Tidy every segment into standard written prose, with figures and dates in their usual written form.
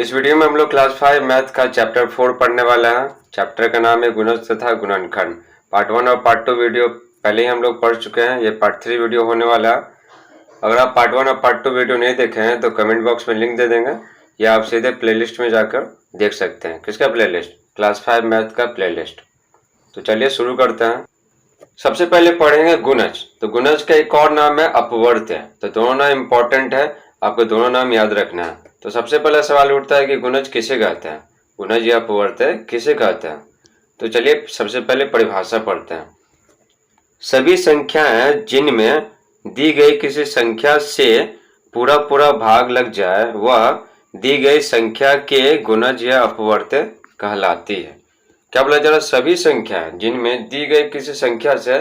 इस वीडियो में हम लोग क्लास 5 मैथ का चैप्टर 4 पढ़ने वाला है। चैप्टर का नाम है गुणज तथा गुणनखंड। पार्ट 1 और पार्ट 2 वीडियो पहले ही हम लोग पढ़ चुके हैं। ये पार्ट 3 वीडियो होने वाला है। अगर आप पार्ट 1 और पार्ट 2 वीडियो नहीं देखे हैं तो कमेंट बॉक्स में लिंक दे देंगे या आप सीधे प्लेलिस्ट में जाकर देख सकते हैं। किसका प्लेलिस्ट? क्लास 5 मैथ का प्लेलिस्ट। तो चलिए शुरू करते हैं। सबसे पहले पढ़ेंगे गुणज। तो गुणज का एक और नाम है अपवर्त्य। तो दोनों नाम इंपॉर्टेंट है, आपको दोनों नाम याद रखना है। तो सबसे पहला सवाल उठता है कि गुणज किसे कहते हैं, गुणज या अपवर्त्य किसे कहते हैं। तो चलिए सबसे पहले परिभाषा पढ़ते हैं। सभी संख्याएं जिनमें दी गई किसी संख्या से पूरा पूरा भाग लग जाए वह दी गई संख्या के गुणज या अपवर्त्य कहलाती है। क्या बोला जा रहा है? सभी संख्याएं जिनमें दी गई किसी संख्या से,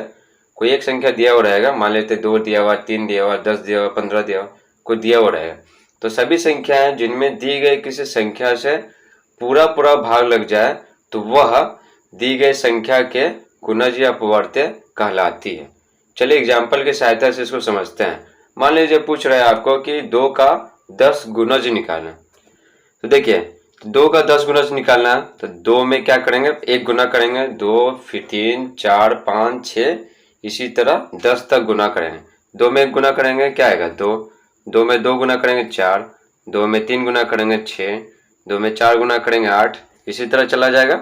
कोई एक संख्या दिया हुआ रहेगा, मान लेते 2 दिया हुआ, 3 दिया हुआ, 10 दिया हुआ, 15 दिया हुआ, कोई दिया हुआ रहेगा। तो सभी संख्याएं जिनमें दी गई किसी संख्या से पूरा पूरा भाग लग जाए तो वह दी गई संख्या के गुणज या अपवर्त्य कहलाती है। चलिए एग्जाम्पल की सहायता से इसको समझते हैं। मान लीजिए पूछ रहे हैं आपको कि 2 का 10 गुणज निकालना। तो देखिए 2 का 10 गुणज निकालना है तो 2 में क्या करेंगे, एक गुना करेंगे, 2 फिर 3 4 5 6 इसी तरह 10 तक गुना करेंगे। 2 में एक गुना करेंगे क्या आएगा? 2। 2 में 2 गुना करेंगे 4, 2 में 3 गुना करेंगे 6, 2 में 4 गुना करेंगे 8, इसी तरह चला जाएगा।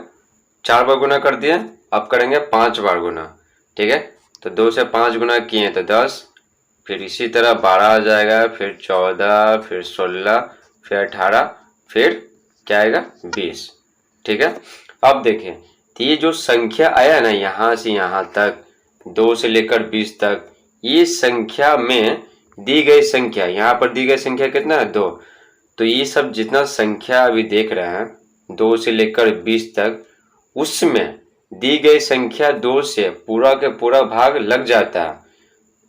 4 बार गुना कर दिए, अब करेंगे 5 बार गुना। ठीक है, तो 2 से 5 गुना किए तो 10, फिर इसी तरह 12 आ जाएगा, फिर 14, फिर 16, फिर 18, फिर क्या आएगा? 20। ठीक है, अब देखिए ये जो संख्या आया ना यहाँ से यहाँ तक, 2 से लेकर 20 तक, ये संख्या में दी गई संख्या, यहाँ पर दी गई संख्या कितना है? 2। तो ये सब जितना संख्या अभी देख रहे हैं 2 से लेकर 20 तक, उसमें दी गई संख्या 2 से पूरा के पूरा भाग लग जाता है।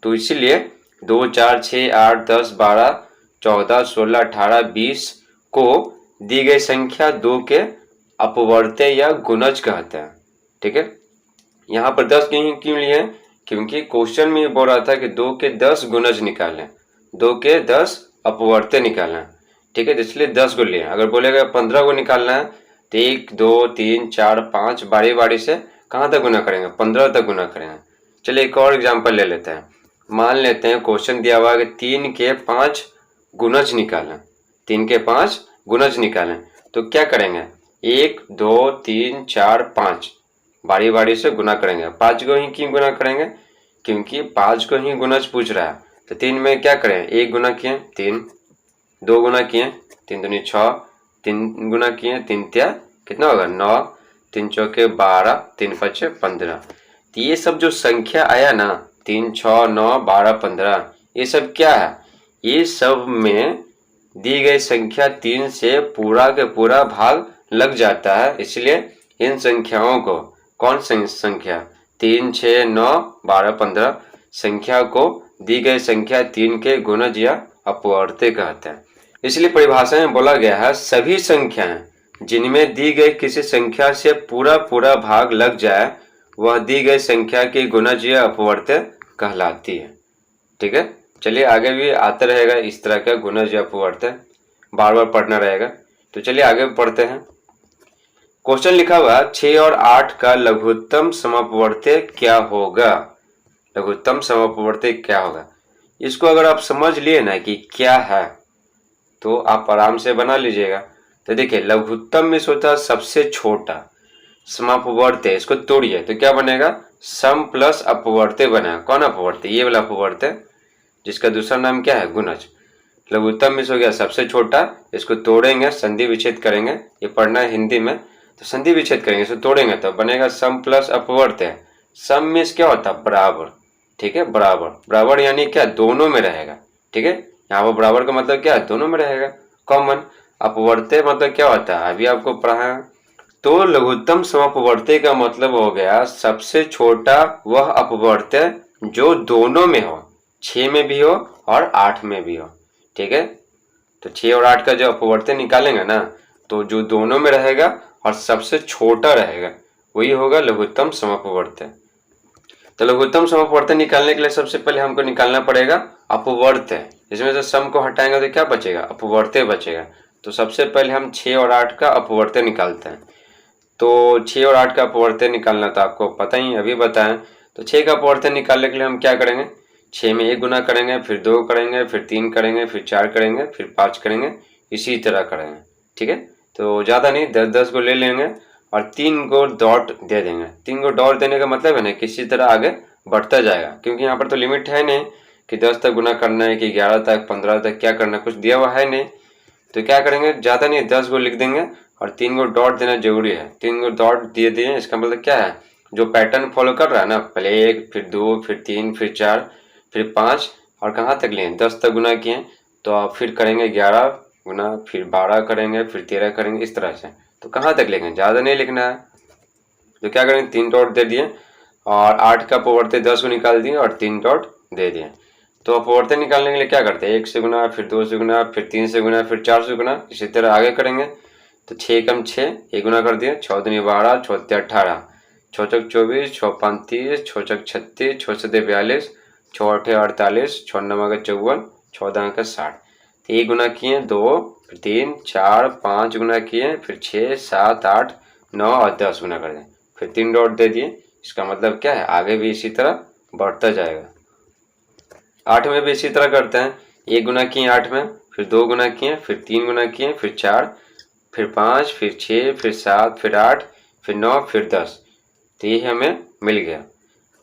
तो इसीलिए 2 4 6 8 10 12 14 16 18 20 को दी गई संख्या 2 के अपवर्त्य या गुणज कहते हैं। ठीक है, यहाँ पर 10 क्यों लिए? क्योंकि क्वेश्चन में ये बोल रहा था कि 2 के 10 गुणज निकालें, 2 के 10 अपवर्त्य निकालें। ठीक है, इसलिए 10 को लिए। अगर बोलेगा 15 को निकालना है तो 1 2 3 4 5 बारी बारी से कहाँ तक गुना करेंगे? 15 तक गुना करेंगे। चलिए एक और एग्जाम्पल ले लेते हैं। मान लेते हैं क्वेश्चन दिया हुआ है कि 3 के 5 गुणज निकालें, 3 के 5 गुणज निकालें। तो क्या करेंगे? 1 2 3 4 5 बारी बारी से गुना करेंगे। 5 को ही क्यों गुना करेंगे? क्योंकि 5 को ही गुणज पूछ रहा है। तो 3 में क्या करें? 1 गुना किए 3, 2 गुना किए 3 दूनी 6, 3 गुना किए 3 तिया कितना होगा? 9, 3 चौके 12, 3 पचे 15। तो ये सब जो संख्या आया ना 3 6 9 12 15, ये सब क्या है? ये सब में दी गई संख्या 3 से पूरा के पूरा भाग लग जाता है। इसलिए इन संख्याओं को, कौन सी संख्या? 3 6 9 12 15 संख्या को दी गई संख्या 3 के गुणज या अपवर्त्य कहते हैं। इसलिए परिभाषा में बोला गया है सभी संख्याएं जिनमें दी गई किसी संख्या से पूरा पूरा भाग लग जाए वह दी गई संख्या की गुणज या अपवर्त्य कहलाती है। ठीक है, चलिए आगे भी आता रहेगा इस तरह का गुणज या अपवर्त्य, बार बार पढ़ना रहेगा। तो चलिए आगे पढ़ते हैं। क्वेश्चन लिखा हुआ 6 और 8 का लघुत्तम समअपवर्त्य क्या होगा? लघुत्तम समअपवर्त्य क्या होगा? इसको अगर आप समझ लिए ना कि क्या है तो आप आराम से बना लीजिएगा। तो देखिए लघुत्तम में होता है सबसे छोटा, समअपवर्त्य इसको तोड़िए तो क्या बनेगा? सम प्लस अपवर्त्य बनेगा। कौन अपवर्त्य? ये वाला अपवर्त्य जिसका दूसरा नाम क्या है? गुणज। लघुत्तम में हो गया सबसे छोटा, इसको तोड़ेंगे, संधि विच्छेद करेंगे। ये पढ़ना है हिंदी में, तो संधि विच्छेद करेंगे, इसको तोड़ेंगे तो बनेगा सम प्लस अपवर्त्य। सम में क्या होता है? बराबर। ठीक है, बराबर। बराबर यानी क्या? दोनों में रहेगा। ठीक है, यहाँ पर बराबर का मतलब क्या है? दोनों में रहेगा, कॉमन। अपवर्त्य मतलब क्या होता है? अभी आपको पढ़ा है। तो लघुत्तम समअपवर्त्य का मतलब हो गया सबसे छोटा वह अपवर्त्य जो दोनों में हो, 6 में भी हो और 8 में भी हो। ठीक है, तो 6 और 8 का जो अपवर्त्य निकालेंगे ना तो जो दोनों में रहेगा और सबसे छोटा रहेगा वही होगा लघुत्तम समअपवर्त्य। तो लघुत्तम समअपवर्त्य निकालने के लिए सबसे पहले हमको निकालना पड़ेगा अपवर्त्य। इसमें से सम को हटाएंगे तो क्या बचेगा? अपवर्त्य बचेगा। तो सबसे पहले हम 6 और 8 का अपवर्त्य निकालते हैं। तो 6 और 8 का अपवर्त्य निकालना तो आपको पता ही, अभी बताएं। तो 6 का अपवर्त्य निकालने के लिए हम क्या करेंगे, 6 में 1 गुना करेंगे, फिर 2 करेंगे, फिर 3 करेंगे, फिर 4 करेंगे, फिर 5 करेंगे, इसी तरह करेंगे। ठीक है, तो ज़्यादा नहीं, 10-10 को ले लेंगे और 3 को डॉट दे देंगे। 3 को डॉट देने का मतलब है ना किसी तरह आगे बढ़ता जाएगा, क्योंकि यहाँ पर तो लिमिट है नहीं कि 10 तक गुना करना है कि 11 तक 15 तक क्या करना है, कुछ दिया हुआ है नहीं। तो क्या करेंगे, ज़्यादा नहीं 10 को लिख देंगे और 3 को डॉट देना जरूरी है। 3 को डॉट दिए दिए, इसका मतलब क्या है, जो पैटर्न फॉलो कर रहा है ना, पहले 1 फिर 2 फिर 3 फिर 4 फिर 5 और कहाँ तक लिए 10 तक गुना किए, तो आप फिर करेंगे 11 गुना, फिर 12 करेंगे, फिर 13 करेंगे, इस तरह से। तो कहाँ तक लेंगे, ज़्यादा नहीं लिखना है। तो क्या करेंगे, 3 डॉट दे दिए और 8 का अपवर्त्य 10 को निकाल दिए और 3 डॉट दे दिए। तो अपवर्त्य निकालने के लिए क्या करते हैं, 1 से गुना, फिर 2 से गुना, फिर 3 से गुना, फिर 4 से गुना, इसी तरह आगे करेंगे। तो 6 कम 6, 1 गुना कर दिए, 6 दूनी 12, 6 तिया 18, 6 चौक 24, 6 5 30, 6 चौक 36, 6 सत्ते 42, 6 आठे 48, 6 नौ का 54, 6 दस का 60। 1 गुना किए 2, फिर 3 4 5 गुना किए, फिर 6 7 8 9 और 10 गुना कर दें, फिर 3 डॉट दे दिए। इसका मतलब क्या है, आगे भी इसी तरह बढ़ता जाएगा। 8 में भी इसी तरह करते हैं, 1 गुना किए 8 में, फिर 2 गुना किए, फिर 3 गुना किए, फिर 4, फिर 5, फिर 6, फिर 7, फिर 8, फिर 9, फिर 10। तो ये हमें मिल गया।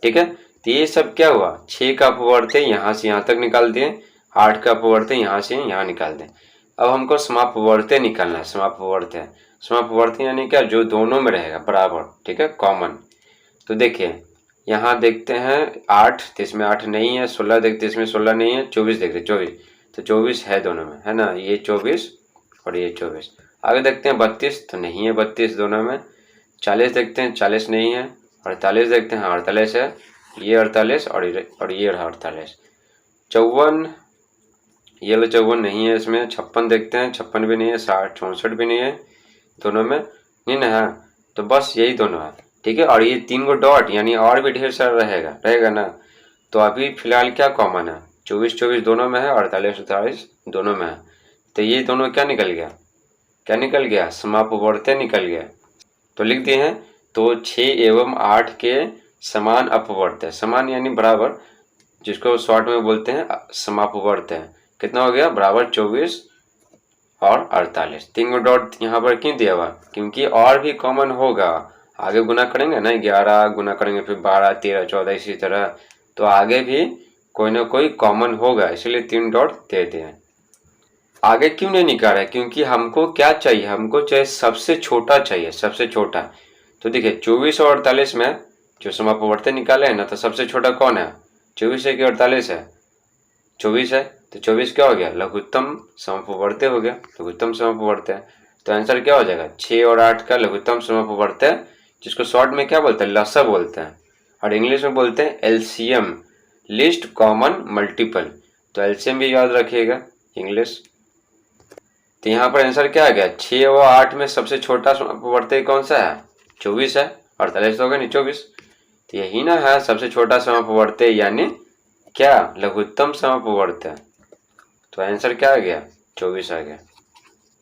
ठीक है, तो ये सब क्या हुआ, 6 का अपवर्त्य यहाँ से यहाँ तक निकाल दिए, 8 का अपवर्त्य यहाँ से यहाँ निकाल दें। अब हमको समापवर्त्य निकालना है। समापवर्त्य यानी क्या, जो दोनों में रहेगा बराबर, ठीक है, कॉमन। तो देखिए यहाँ देखते हैं 8, तो इसमें 8 नहीं है, 16 देखते इसमें 16 नहीं है, 24 देखते 24, तो 24 है दोनों में, है ना, ये 24 और ये 24। आगे देखते हैं 32, तो नहीं है 32 दोनों में। 40 देखते हैं, 40 नहीं है। 48 देखते हैं, हाँ 48 है, ये 48 और ये 48। 54, ये लो 54 नहीं है इसमें। 56 देखते हैं, 56 भी नहीं है। 60 64 भी नहीं है, दोनों में नहीं ना है, तो बस यही दोनों है। ठीक है, और ये 3 को डॉट यानी और भी ढेर सारा रहेगा ना। तो अभी फिलहाल क्या कॉमन है, 24 24 दोनों में है, 48 48 दोनों में है। तो ये दोनों क्या निकल गया, समापवर्त्य निकल गया। तो लिख दिए हैं, तो 6 एवं 8 के समान अपवर्त्य, समान यानी बराबर, जिसको शॉर्ट में बोलते हैं समापवर्त्य। कितना हो गया, बराबर 24 और 48। 3 को डॉट यहाँ पर क्यों दिया हुआ, क्योंकि और भी कॉमन होगा, आगे गुना करेंगे ना, 11 गुना करेंगे, फिर 12 13 14 इसी तरह, तो आगे भी कोई ना कोई कॉमन होगा, इसलिए 3 डॉट दे दिए। आगे क्यों नहीं निकाला है, क्योंकि हमको क्या चाहिए, हमको चाहिए सबसे छोटा चाहिए, सबसे छोटा। तो देखिए 24 और 48 में जो समापवर्त्य निकाले है ना, तो सबसे छोटा कौन है, 24 है कि 48 है, 24 है। तो 24 क्या हो गया, लघुत्तम समापवर्त्य हो गया, लघुत्तम समापवर्त्य। तो आंसर क्या हो जाएगा, 6 और 8 का लघुत्तम समापवर्त्य, जिसको शॉर्ट में क्या बोलते हैं, लसा बोलते हैं, और इंग्लिश में बोलते हैं एलसीएम, लिस्ट कॉमन मल्टीपल। तो एलसीएम भी याद रखिएगा इंग्लिश। तो यहाँ पर आंसर क्या आ गया, 6 और 8 में सबसे छोटा समापवर्त्य कौन सा है, 24 है, 48 होगा नहीं 24। तो यही ना है सबसे छोटा समापवर्त्य, यानी क्या, लघुत्तम समापवर्त्य। तो आंसर क्या आ गया, 24 आ गया।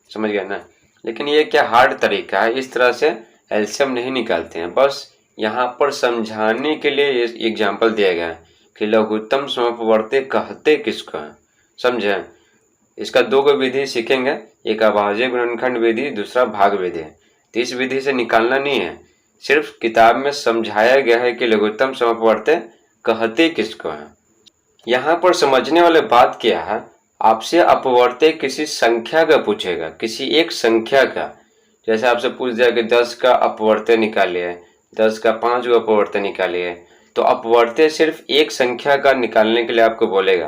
समझ गया ना। लेकिन ये क्या हार्ड तरीका है, इस तरह से एलसीएम नहीं निकालते हैं, बस यहाँ पर समझाने के लिए एग्जाम्पल दिया गया है कि लघुत्तम समापवर्त्य कहते किसको हैं, समझे। इसका 2 विधि सीखेंगे, एक अभाज्य गुणनखंड विधि, दूसरा भाग विधि। तो इस विधि से निकालना नहीं है, सिर्फ किताब में समझाया गया है कि लघुत्तम समापवर्त्य कहते किसको हैं। यहाँ पर समझने वाली बात क्या है, आपसे अपवर्त्य किसी संख्या का पूछेगा, किसी एक संख्या का। जैसे आपसे पूछ दिया कि 10 का अपवर्त्य निकालिए, 10 का 5 का अपवर्त्य निकालिए, तो अपवर्त्य सिर्फ एक संख्या का निकालने के लिए आपको बोलेगा,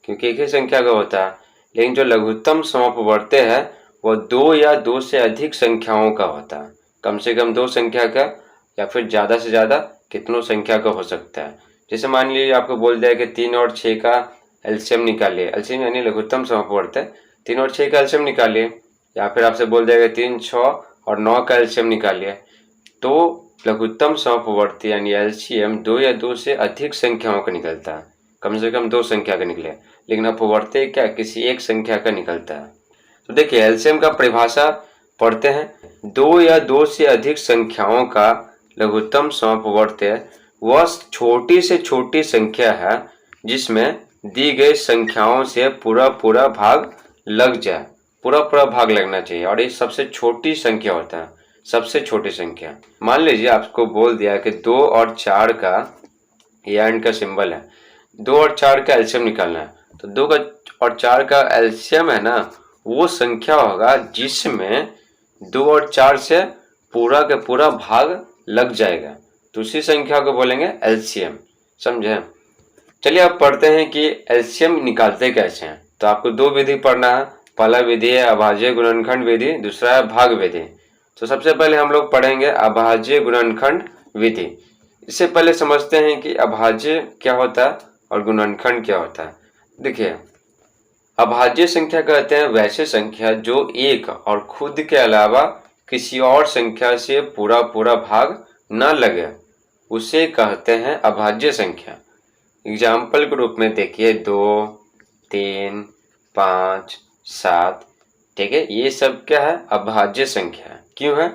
क्योंकि एक ही संख्या का होता है। लेकिन जो लघुत्तम समापवर्त्य है वो 2 या 2 से अधिक संख्याओं का होता है, कम से कम 2 संख्या का, या फिर ज़्यादा से ज़्यादा कितनों संख्या का हो सकता है। जैसे मान लीजिए आपको बोल दिया कि 3 और 6 का एलसीएम निकालिए, एलसीएम यानी लघुत्तम समापवर्त्य, 3 और 6 का एलसीएम निकालिए, या फिर आपसे बोल दिया कि 3 6 और 9 का एलसीएम निकालिए। तो लघुत्तम समापवर्त्य यानी एलसीएम 2 या 2 से अधिक संख्याओं का निकलता है, कम से कम 2 संख्या का निकले। लेकिन अपवर्त्य क्या, किसी एक संख्या का निकलता है। तो देखिए एलसीएम का परिभाषा पढ़ते हैं। दो या दो से अधिक संख्याओं का लघुत्तम समवर्ती वह छोटी से छोटी संख्या है जिसमें दी गई संख्याओं से पूरा पूरा भाग लग जाए, पूरा पूरा भाग लगना चाहिए। और ये सबसे छोटी संख्या होता है, सबसे छोटी संख्या। मान लीजिए आपको बोल दिया कि 2 और 4 का, ये एंड का सिंबल है, 2 और 4 का एलसीएम निकालना है। तो 2 का और 4 का एलसीएम है ना, वो संख्या होगा जिसमें 2 और 4 से पूरा का पूरा भाग लग जाएगा, तो उसी संख्या को बोलेंगे एलसीएम। समझे? चलिए अब पढ़ते हैं कि एलसीएम निकालते कैसे हैं। तो आपको दो विधि पढ़ना है। पहला विधि है अभाज्य गुणनखंड विधि, दूसरा है भाग विधि। तो सबसे पहले हम लोग पढ़ेंगे अभाज्य गुणनखंड विधि। इससे पहले समझते हैं कि अभाज्य क्या होता है और गुणनखंड क्या होता है। देखिए अभाज्य संख्या कहते हैं वैसे संख्या जो एक और खुद के अलावा किसी और संख्या से पूरा पूरा भाग न लगे, उसे कहते हैं अभाज्य संख्या। एग्जाम्पल के रूप में देखिए 2, 3, 5, 7, ठीक है, ये सब क्या है? अभाज्य संख्या है। क्यों है?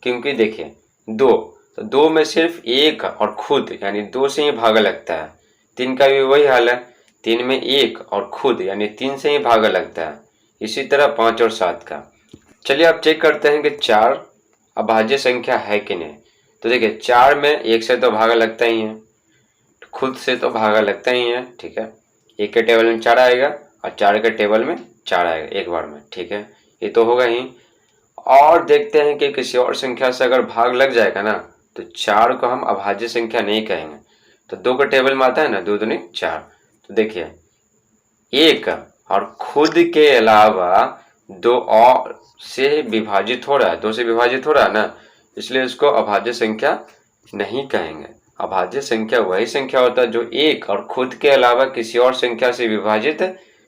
क्योंकि देखिए 2, तो 2 में सिर्फ एक और खुद यानी 2 से ही भागा लगता है। 3 का भी वही हाल है, 3 में एक और खुद यानी 3 से ही भागा लगता है। इसी तरह 5 और 7 का। चलिए आप चेक करते हैं कि 4 अभाज्य संख्या है कि नहीं। तो देखिए 4 में एक से तो भागा लगता ही है, खुद से तो भागा लगता ही है, ठीक है। एक के टेबल में 4 आएगा और 4 के टेबल में 4 आएगा एक बार में, ठीक है, ये तो होगा ही। और देखते हैं कि किसी और संख्या से अगर भाग लग जाएगा ना, तो 4 को हम अभाज्य संख्या नहीं कहेंगे। तो 2 के टेबल में आता है ना, 2 दूनी 4। तो देखिए एक और खुद के अलावा 2 और से विभाजित हो रहा है, 2 से विभाजित हो रहा है ना, इसलिए इसको अभाज्य संख्या नहीं कहेंगे। अभाज्य संख्या वही संख्या होता है जो एक और खुद के अलावा किसी और संख्या से विभाजित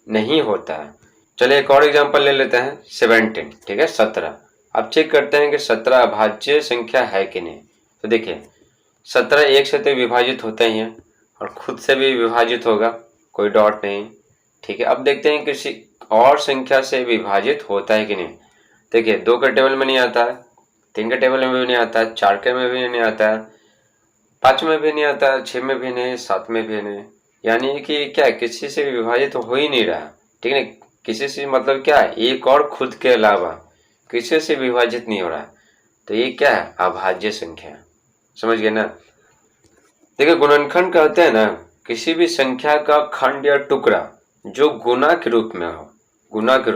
नहीं होता है। चलिए एक और एग्जांपल ले लेते हैं 17, ठीक है, 17। अब चेक करते हैं कि 17 अभाज्य संख्या है कि नहीं। तो देखिए 17 एक से तो विभाजित होता ही है और खुद से भी विभाजित होगा, कोई डॉट नहीं, ठीक है। अब देखते हैं किसी और संख्या से विभाजित होता है कि नहीं। देखिए 2 के टेबल में नहीं आता है, 3 के टेबल में भी नहीं आता है, 4 के में भी नहीं आता है, 5 में भी नहीं आता है, 6 में भी नहीं, 7 में भी नहीं। यानी कि क्या किसी से विभाजित हो ही नहीं रहा, ठीक है। किसी से मतलब क्या है? एक और खुद के अलावा किसी से विभाजित नहीं हो रहा। तो ये क्या है? अभाज्य संख्या। समझ गए ना? देखिए गुणनखंड कहते हैं ना किसी भी संख्या का खंड या टुकड़ा जो गुना के रूप में हो, गुना के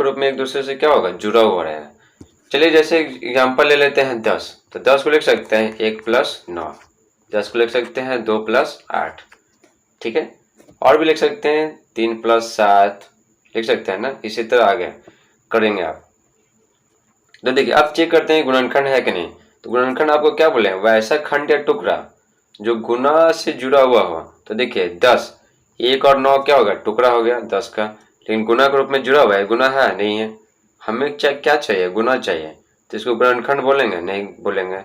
रूप में एक दूसरे से क्या होगा? जुड़ा हुआ रहेगा। चलिए जैसे एग्जांपल ले लेते हैं 10। तो 10 को लिख सकते हैं 1 + 9, 10 को लिख सकते हैं 2 + 8, ठीक है। और भी लिख सकते हैं 3 + 7 लिख सकते हैं ना, इसी तरह आगे करेंगे आप। तो देखिए अब चेक करते हैं गुणनखंड है कि नहीं। तो गुणनखंड आपको क्या बोले? वैसा खंड या टुकड़ा जो गुना से जुड़ा हुआ हो। तो देखिए 10, 1 और 9 क्या होगा? टुकड़ा हो गया 10 का, लेकिन गुना के रूप में जुड़ा हुआ है, गुना है नहीं है। हमें क्या चाहिए? गुना चाहिए, तो इसको गुणनखंड बोलेंगे? नहीं बोलेंगे।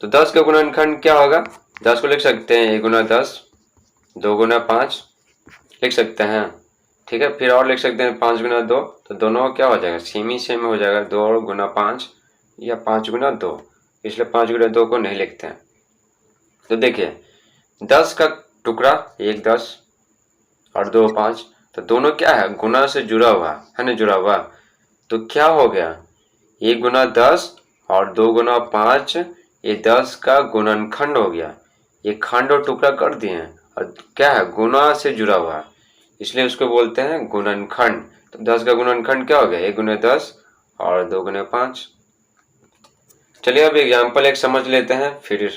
तो 10 का गुणनखंड क्या होगा? 10 को लिख सकते हैं 1 × 10, 2 × 5 लिख सकते हैं, ठीक है। फिर और लिख सकते हैं 5 × 2, तो दोनों क्या हो जाएगा? सेम ही सेम हो जाएगा, 2 × 5 या 5 × 2, इसलिए 5 × 2 को नहीं लिखते हैं। तो देखिए 10 का टुकड़ा 1 10 और 2 5, तो दोनों क्या है? गुना से जुड़ा हुआ है ना, जुड़ा हुआ। तो क्या हो गया? 1 × 10 और 2 × 5, ये 10 का गुणनखंड हो गया। ये खंड और टुकड़ा कर दिए हैं और क्या है? गुना से जुड़ा हुआ है, इसलिए उसको बोलते हैं गुणनखंड। तो 10 का गुणनखंड क्या हो गया? 1 × 10 और 2 × 5। चलिए अब एग्जाम्पल एक समझ लेते हैं, फिर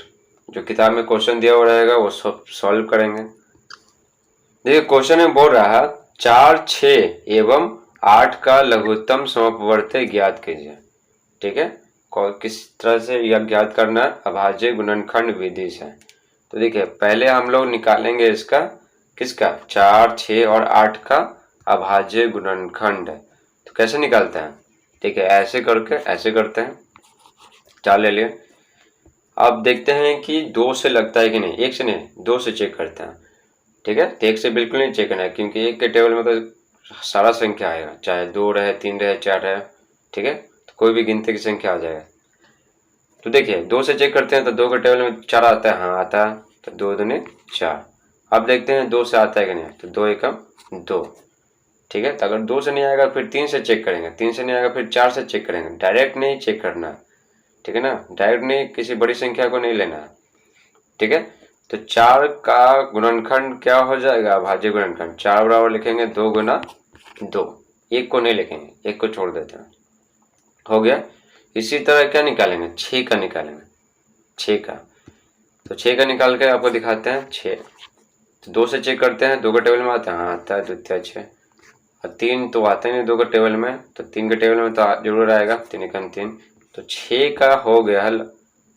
जो किताब में क्वेश्चन दिया हुआ रहेगा वो सब सॉल्व करेंगे। देखिए क्वेश्चन में बोल रहा है 4, 6 एवं 8 का लघुत्तम समवर्ती ज्ञात कीजिए, ठीक है। किस तरह से यह ज्ञात करना है? अभाज्य गुणनखंड विधि से। तो देखिए पहले हम लोग निकालेंगे इसका, किसका? 4, 6 और 8 का अभाज्य गुणनखंड। तो कैसे निकालते हैं? ठीक है, ऐसे करके ऐसे करते हैं। 4 ले लिए। अब देखते हैं कि 2 से लगता है कि नहीं, 1 से नहीं 2 से चेक करते हैं, ठीक है। तो 1 से बिल्कुल नहीं चेक करना है, क्योंकि 1 के टेबल में तो सारा संख्या आएगा, चाहे 2 रहे, 3 रहे, 4 रहे, ठीक है। तो कोई भी गिनती की संख्या आ जाएगा। तो देखिए 2 से चेक करते हैं तो 2 के टेबल में 4 आता है, हाँ आता है, तो 2 दूनी 4। अब देखते हैं 2 से आता है कि नहीं, तो 2 एकम 2, ठीक है। तो अगर 2 से नहीं आएगा फिर 3 से चेक करेंगे, 3 से नहीं आएगा फिर 4 से चेक करेंगे, डायरेक्ट नहीं चेक करना है, ठीक है ना, डायरेक्ट नहीं, किसी बड़ी संख्या को नहीं लेना है, ठीक है। तो 4 का गुणनखंड क्या हो जाएगा, अभाज्य गुणनखंड। 4 बराबर लिखेंगे 2 गुना 2, 1 को नहीं लिखेंगे, 1 को छोड़ देते हैं, हो गया। इसी तरह क्या निकालेंगे, 6 का निकालेंगे, 6 का। तो 6 का निकाल के आपको दिखाते हैं 6। तो 2 से चेक करते हैं, 2 का टेबल में आता है, हाँ आता है, द्वितीय 6। और 3 तो आता ही नहीं 2 के टेबल में, तो 3 के टेबल में तो जरूर आएगा, 3 एकम 3। तो 6 का हो गया हल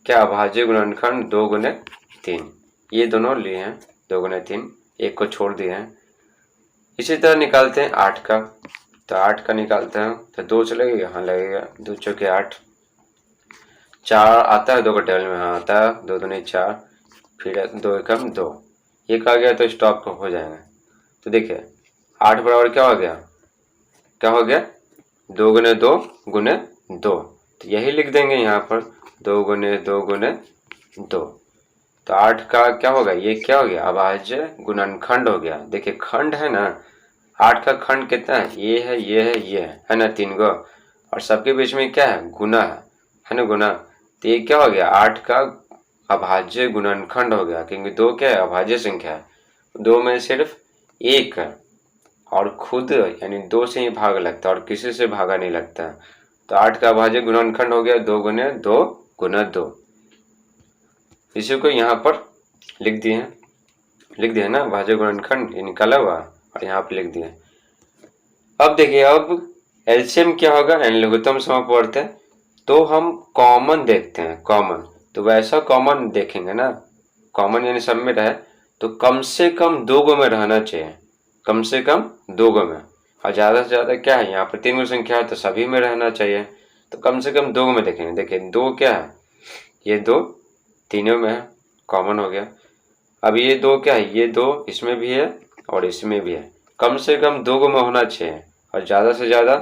क्या, अभाज्य गुणनखंड 2 गुने 3। ये दोनों लिए हैं 2 गुने 3, 1 को छोड़ दिए हैं। इसी तरह निकालते हैं 8 का। तो 8 का निकालते हैं तो 2 से लगेगा, हाँ लगेगा, 2 चौके 8। 4 आता है 2 के टेबल में, हाँ आता है, 2 दूनी 4, फिर 2 एकम 2, 1 आ गया तो स्टॉप हो जाएगा। तो देखिए 8 बराबर क्या हो गया, क्या हो गया, 2 गुने 2 गुने 2। तो यही लिख देंगे यहाँ पर, 2 गुने 2 गुने 2। तो 8 का क्या होगा, ये क्या हो गया, अभाज्य गुणनखंड हो गया। देखिए खंड है ना, 8 का खंड कितना है, ये है, ये है, ये है ना, 3 गो, और सबके बीच में क्या है, गुना है ना, गुना। तो ये क्या हो गया, 8 का अभाज्य गुणनखंड हो गया, क्योंकि 2 क्या है, अभाज्य संख्या है, 2 में सिर्फ 1 है, और खुद यानी 2 से ही भाग लगता है और किसी से भागा नहीं लगता है। तो 8 का अभाज्य गुणनखंड हो गया 2 गुने 2 गुना 2। इसी को यहाँ पर लिख दिए ना, अभाज्य गुणनखंड ये निकाला हुआ, और यहाँ पे लिख दिए। अब देखिए अब एलसीएम क्या होगा, यानी लघुत्तम समापवर्त है, तो हम कॉमन देखते हैं, कॉमन। तो वैसा कॉमन देखेंगे ना, कॉमन यानी सब में रहे, तो कम से कम 2 गो में रहना चाहिए, कम से कम 2 गो में, और ज़्यादा से ज़्यादा क्या है, यहाँ पर 3 गो संख्या है तो सभी में रहना चाहिए, तो कम से कम 2 गो में देखेंगे। देखिए 2 क्या है, ये 2 तीनों में है, कॉमन हो गया। अब ये 2 क्या है, ये 2 इसमें भी है और इसमें भी है, कम से कम 2 गो में होना चाहिए, और ज़्यादा से ज़्यादा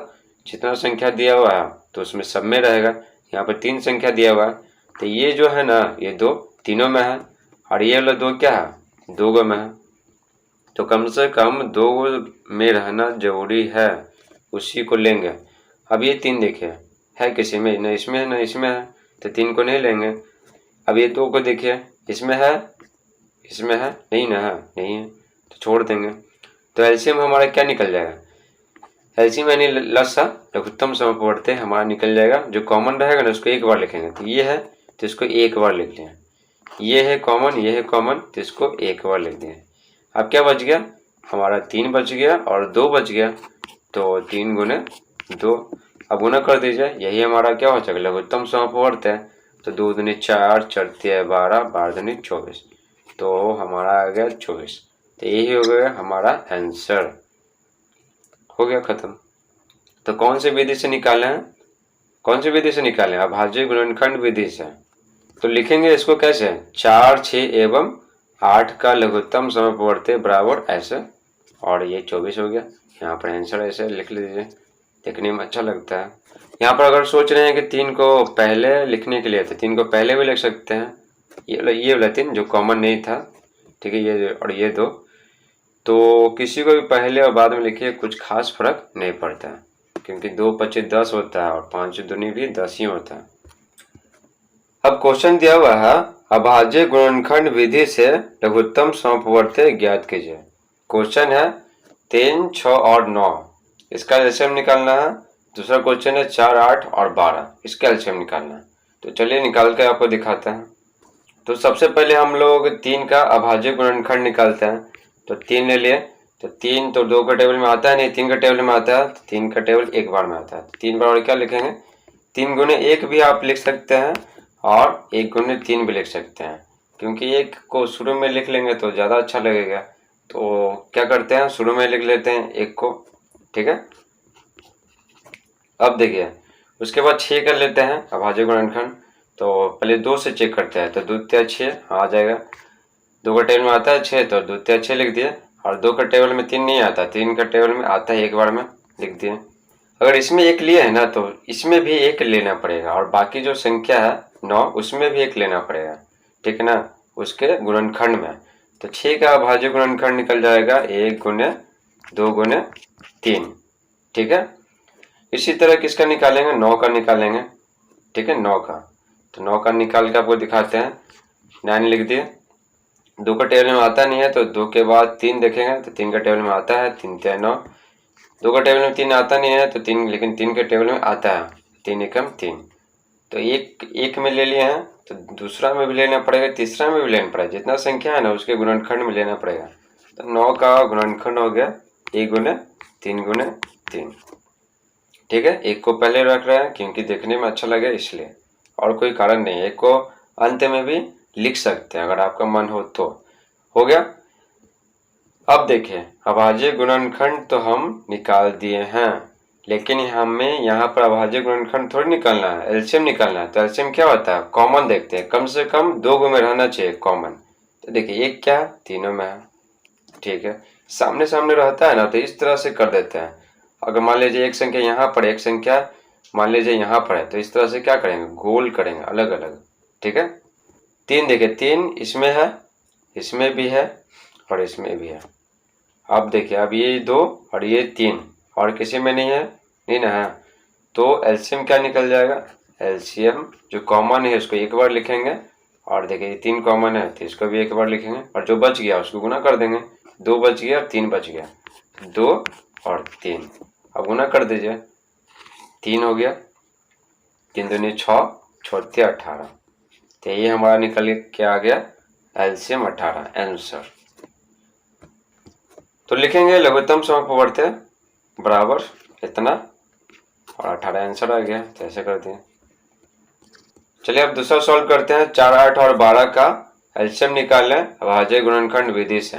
जितना संख्या दिया हुआ है तो उसमें सब में रहेगा। यहाँ पर 3 संख्या दिया हुआ है, तो ये जो है ना, ये 2 तीनों में है, और ये वाला 2 क्या है, 2 गो में है, तो कम से कम 2 गो में रहना जरूरी है, उसी को लेंगे। अब ये 3 देखिए है किसी में, न इसमें है न इसमें है, तो 3 को नहीं लेंगे। अब ये 2 को देखिए, इसमें है, इसमें है नहीं ना, है नहीं है, तो छोड़ देंगे। तो एलसीएम हमारा क्या निकल जाएगा, एलसीएम यानी लसा लघुत्तम समापवर्त हमारा निकल जाएगा। जो कॉमन रहेगा ना उसको एक बार लिखेंगे, तो ये है तो इसको एक बार लिख लिया, ये है कॉमन, ये है कॉमन, तो इसको एक बार लिख दिए। अब क्या बच गया हमारा, 3 बच गया और 2 बच गया, तो 3 गुने 2। अब गुना कर दीजिए, यही हमारा क्या हो जाएगा, लघुत्तम समापवर्त है। तो 2 दूनी 4, 4 तिया 12, 12 दूनी 24, तो हमारा आ गया 24। तो यही हो गया हमारा आंसर, हो गया खत्म। तो कौन सी विधि से निकाले हैं, कौन सी विधि से निकाले, अभाज्य गुणनखंड विधि से। तो लिखेंगे इसको कैसे, 4, 6 एवं 8 का लघुत्तम समापवर्त बराबर ऐसे, और ये 24 हो गया। यहाँ पर आंसर ऐसे लिख लीजिए, देखने में अच्छा लगता है। यहाँ पर अगर सोच रहे हैं कि 3 को पहले लिखने के लिए, तो 3 को पहले भी लिख सकते हैं, ये वाला 3 जो कॉमन नहीं था, ठीक है, ये और ये 2, तो किसी को भी पहले और बाद में लिखिए, कुछ खास फर्क नहीं पड़ता है, क्योंकि 2 25 10 होता है और 5 दूनी भी 10 ही होता है। अब क्वेश्चन दिया हुआ है, अभाज्य गुणनखंड विधि से लघुत्तम समापवर्त ज्ञात कीजिए। क्वेश्चन है 3, 6 और 9, इसका एलसीएम निकालना है। दूसरा क्वेश्चन है 4, 8 और 12, इसका एलसीएम निकालना है। तो चलिए निकाल कर आपको दिखाते हैं। तो सबसे पहले हम लोग 3 का अभाज्य गुणनखंड निकालते हैं। तो 3 ले लिए, तो 3 तो 2 का टेबल में आता है नहीं, 3 का टेबल में आता है, तो 3 का टेबल एक बार में आता है। 3 बार और क्या लिखेंगे, 3 गुने 1 भी आप लिख सकते हैं और 1 गुने 3 भी लिख सकते हैं, क्योंकि 1 को शुरू में लिख लेंगे तो ज़्यादा अच्छा लगेगा। तो क्या करते हैं, शुरू में लिख लेते हैं 1 को, ठीक है। अब देखिए उसके बाद 6 कर लेते हैं अभाज्य गुणनखंड। तो पहले 2 से चेक करते हैं, तो 2 तिया 6 आ जाएगा, 2 का टेबल में आता है 6, तो 2 तिया 6 लिख दिए। और 2 का टेबल में 3 नहीं आता, 3 का टेबल में आता है, एक बार में लिख दिए। अगर इसमें 1 लिए है ना तो इसमें भी 1 लेना पड़ेगा, और बाकी जो संख्या है 9 उसमें भी 1 लेना पड़ेगा, ठीक है ना, उसके गुणनखंड में। तो 6 का अभाज्य गुणनखंड निकल जाएगा 1 गुने 2 गुने 3, ठीक है। इसी तरह किसका निकालेंगे, 9 का निकालेंगे, ठीक है, 9 का। तो 9 का निकाल के आपको दिखाते हैं। 9 लिख दिए, 2 का टेबल में आता नहीं है तो 2 के बाद 3 देखेंगे तो 3 का टेबल में आता है, 3 3 9। 2 का टेबल में 3 आता नहीं है तो 3, लेकिन 3 के टेबल में आता है, 3 एकम 3। तो एक में ले लिए हैं तो दूसरा में भी लेना पड़ेगा, तीसरा में भी लेना पड़ेगा, जितना संख्या है ना उसके गुणनखंड में लेना पड़ेगा। तो 9 का गुणनखंड हो गया 1 गुने 3 गुने 3, ठीक है। 1 को पहले रख रहे हैं क्योंकि देखने में अच्छा लगे इसलिए, और कोई कारण नहीं है। 1 को अंत में भी लिख सकते हैं अगर आपका मन हो तो। हो गया। अब देखिए अभाज्य गुणनखंड तो हम निकाल दिए हैं, लेकिन हमें यहाँ पर अभाज्य गुणनखंड थोड़ी निकालना है, एलसीएम निकालना है। तो एलसीएम क्या होता है, कॉमन देखते हैं, कम से कम 2 में रहना चाहिए कॉमन। तो देखिए 1 क्या है, तीनों में है, ठीक है। सामने सामने रहता है ना तो इस तरह से कर देते हैं। अगर मान लीजिए एक संख्या यहाँ पर, एक संख्या मान लीजिए यहाँ पर है, तो इस तरह से क्या करेंगे, गोल करेंगे अलग अलग, ठीक है। 3 देखिए, 3 इसमें है, इसमें भी है और इसमें भी है। अब देखिए अब ये 2 और ये 3 और किसी में नहीं है, नहीं ना है, तो एलसीएम क्या निकल जाएगा, एलसीएम जो कॉमन है उसको एक बार लिखेंगे, और देखिए 3 कॉमन है तो इसको भी एक बार लिखेंगे, और जो बच गया उसको गुना कर देंगे। 2 बच गया और 3 बच गया, 2 और 3, अब गुना कर दीजिए, 3 हो गया, 3 दूनी 6, 6 18। तो ये हमारा निकल के आ गया एलसीएम 18, आंसर। तो लिखेंगे लघुत्तम समापवर्त्य बराबर इतना, और 18 आंसर आ गया। तो ऐसे कर दिए। चलिए अब दूसरा सॉल्व करते हैं। 4 8 और 12 का एलसीएम निकाल लें अभाज्य गुणनखंड विधि से।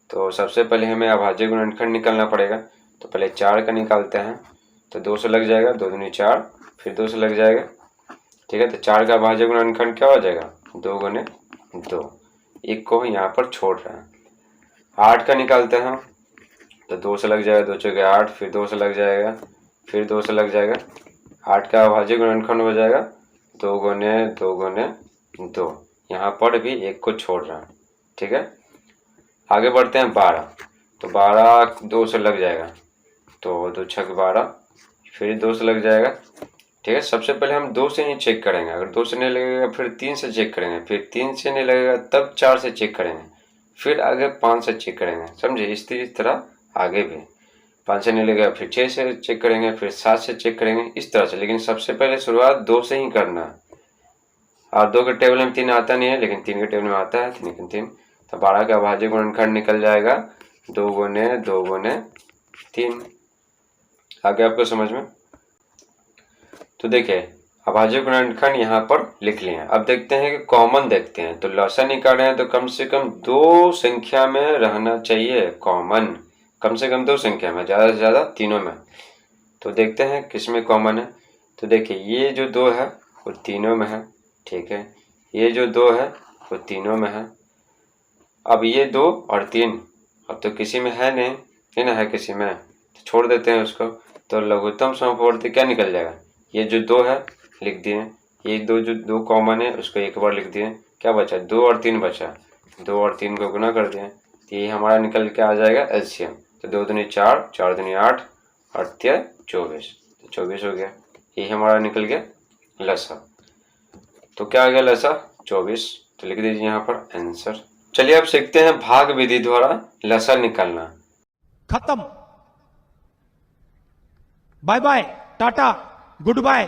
तो सबसे पहले हमें अभाज्य गुणनखंड निकालना पड़ेगा। तो पहले 4 का निकालते हैं, तो 2 से लग जाएगा, 2 दूनी 4, फिर 2 से लग जाएगा, ठीक है। तो 4 का अभाज्य गुणनखंड क्या हो जाएगा, 2 गुने 2, 1 को यहाँ पर छोड़ रहे हैं। 8 का निकालते हैं, तो 2 से लग जाएगा, 2 चौके 8, फिर 2 से लग जाएगा, फिर 2 से लग जाएगा। 8 का अभाज्य गुणनखंड हो जाएगा 2 गुने 2 गुने 2, यहाँ पर भी 1 को छोड़ रहा है, ठीक है। आगे बढ़ते हैं 12, तो 12 2 से लग जाएगा, तो 2 छक 12, फिर 2 से लग जाएगा, ठीक है। सबसे पहले हम 2 से ही चेक करेंगे, अगर 2 से नहीं लगेगा फिर 3 से चेक करेंगे, फिर 3 से नहीं लगेगा तब 4 से चेक करेंगे, फिर आगे 5 से चेक करेंगे, समझे। इस तरह आगे भी 5 से नहीं लगेगा फिर 6 से चेक करेंगे, फिर 7 से चेक करेंगे, इस तरह से। लेकिन सबसे पहले शुरुआत 2 से ही करना है। और 2 के टेबल में 3 आता नहीं है, लेकिन 3 के टेबल में आता है, 3 3। तो 12 का अभाज्य गुणनखंड निकल जाएगा 2 गुने 2 गुने 3। आगे आपको समझ में। तो देखिए अभाज्य गुणनखंड यहाँ पर लिख लिए हैं। अब देखते हैं कि कॉमन देखते हैं। तो लसा निकाल रहे हैं तो कम से कम 2 संख्या में रहना चाहिए कॉमन, कम से कम 2 संख्या में, ज़्यादा से ज़्यादा तीनों में। तो देखते हैं किस में कॉमन है। तो देखिए ये जो 2 है वो तीनों में है, ठीक है। ये जो 2 है वो तीनों में है। अब ये 2 और 3 अब तो किसी में है नहीं, नहीं ना है किसी में, तो छोड़ देते हैं उसको। तो लघुत्तम समापवर्ती क्या निकल जाएगा, ये जो 2 है लिख दिए, ये जो 2 कॉमन है उसको एक बार लिख दिए, क्या बचा, 2 और 3 बचा, 2 और 3 को गुना कर दिए, तो ये हमारा निकल के आ जाएगा एलसीएम। तो 2 दूनी 4, 4 दूनी 8 और 24, तो 24 हो गया। ये हमारा निकल गया लसा। तो क्या आ गया लसा, 24। तो लिख दीजिए यहाँ पर आंसर। चलिए अब सीखते हैं भाग विधि द्वारा लसा निकालना। खत्म, bye bye, tata, good bye.